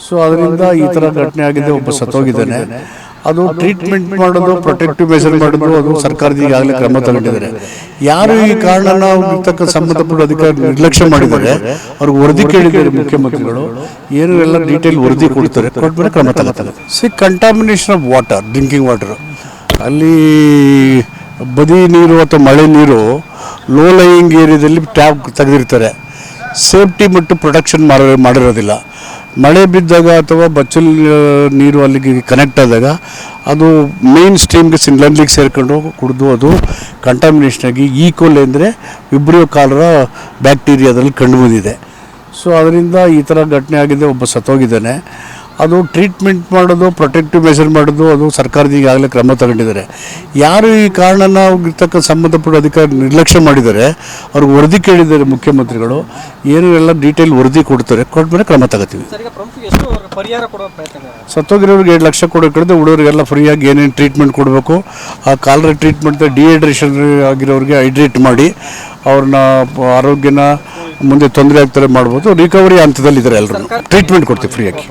So ಅದರಿಂದ ಈ ಥರ ಘಟನೆ ಆಗಿದೆ. ಒಬ್ಬ ಸತ್ತೋಗಿದ್ದಾನೆ. ಅದು ಟ್ರೀಟ್ಮೆಂಟ್ ಮಾಡೋದು, ಪ್ರೊಟೆಕ್ಟಿವ್ ಮೆಷರ್ ಮಾಡೋದು, ಅದು ಸರ್ಕಾರದ ಈಗಾಗಲೇ ಕ್ರಮ ತಗೊಂಡಿದ್ದಾರೆ. ಯಾರು ಈ ಕಾರಣನ ಇರ್ತಕ್ಕ ಸಂಬಂಧಪಟ್ಟ ಅಧಿಕಾರಿ ನಿರ್ಲಕ್ಷ್ಯ ಮಾಡಿದ್ದಾರೆ ಅವ್ರಿಗೆ ವರದಿ ಕೇಳಿದ್ದಾರೆ ಮುಖ್ಯಮಂತ್ರಿಗಳು. ಏನು ಎಲ್ಲ ಡೀಟೇಲ್ ವರದಿ ಕೊಡ್ತಾರೆ, ಕೊಟ್ಮೇಲೆ ಕ್ರಮ ತಗೋತಾರೆ. Contamination of water, drinking water, ಅಲ್ಲಿ ಬದಿ ನೀರು ಅಥವಾ ಮಳೆ ನೀರು ಲೋ ಲೈಯಿಂಗ್ ಏರಿಯಾದಲ್ಲಿ ಟ್ಯಾಪ್ ತೆಗೆದಿರ್ತಾರೆ. ಸೇಫ್ಟಿ ಮತ್ತು ಪ್ರೊಟೆಕ್ಷನ್ ಮಾಡಿರೋದಿಲ್ಲ. ಮಳೆ ಬಿದ್ದಾಗ ಅಥವಾ ಬಚ್ಚಲ್ ನೀರು ಅಲ್ಲಿಗೆ ಕನೆಕ್ಟ್ ಆದಾಗ ಅದು ಮೇನ್ ಸ್ಟ್ರೀಮ್ಗೆ ಸಿನ್ಲನ್ಲಿಗೆ ಸೇರ್ಕೊಂಡು ಕುಡಿದು ಅದು ಕಂಟಾಮಿನೇಷನ್ ಆಗಿ ಈಕೋಲೆ ಅಂದರೆ ವಿಬ್ರಿಯೋ ಕಾಲರ ಬ್ಯಾಕ್ಟೀರಿಯಾದಲ್ಲಿ ಕಂಡು ಬಂದಿದೆ. ಸೊ ಅದರಿಂದ ಈ ಥರ ಘಟನೆ ಆಗಿದೆ. ಒಬ್ಬ ಸತ್ತೋಗಿದ್ದಾನೆ. ಅದು ಟ್ರೀಟ್ಮೆಂಟ್ ಮಾಡೋದು, ಪ್ರೊಟೆಕ್ಟಿವ್ ಮೆಷರ್ ಮಾಡೋದು, ಅದು ಸರ್ಕಾರದ ಈಗಾಗಲೇ ಕ್ರಮ ತಗೊಂಡಿದ್ದಾರೆ. ಯಾರು ಈ ಕಾರಣನ ಇರ್ತಕ್ಕ ಸಂಬಂಧಪಟ್ಟ ಅಧಿಕಾರಿ ನಿರ್ಲಕ್ಷ್ಯ ಮಾಡಿದ್ದಾರೆ ಅವ್ರಿಗೆ ವರದಿ ಕೇಳಿದ್ದಾರೆ ಮುಖ್ಯಮಂತ್ರಿಗಳು. ಏನು ಎಲ್ಲ ಡೀಟೇಲ್ ವರದಿ ಕೊಡ್ತಾರೆ, ಕೊಟ್ಮೇಲೆ ಕ್ರಮ ತಗೋತೀವಿ. ಸತ್ತೋಗಿರೋರಿಗೆ 2 ಲಕ್ಷ ಕೊಡೋಕ್ಕಿಂತ ಉಳಿಯೋರಿಗೆಲ್ಲ ಫ್ರೀಯಾಗಿ ಏನೇನು ಟ್ರೀಟ್ಮೆಂಟ್ ಕೊಡಬೇಕು, ಆ ಕಾಲರ ಟ್ರೀಟ್ಮೆಂಟ್, ಡಿಹೈಡ್ರೇಷನ್ ಆಗಿರೋರಿಗೆ ಹೈಡ್ರೇಟ್ ಮಾಡಿ ಅವ್ರನ್ನ ಆರೋಗ್ಯನ ಮುಂದೆ ತೊಂದರೆ ಆಗ್ತಾರೆ ಮಾಡ್ಬೋದು. ರಿಕವರಿ ಹಂತದಲ್ಲಿದ್ದಾರೆ. ಎಲ್ಲರೂ ಟ್ರೀಟ್ಮೆಂಟ್ ಕೊಡ್ತೀವಿ ಫ್ರೀಯಾಗಿ.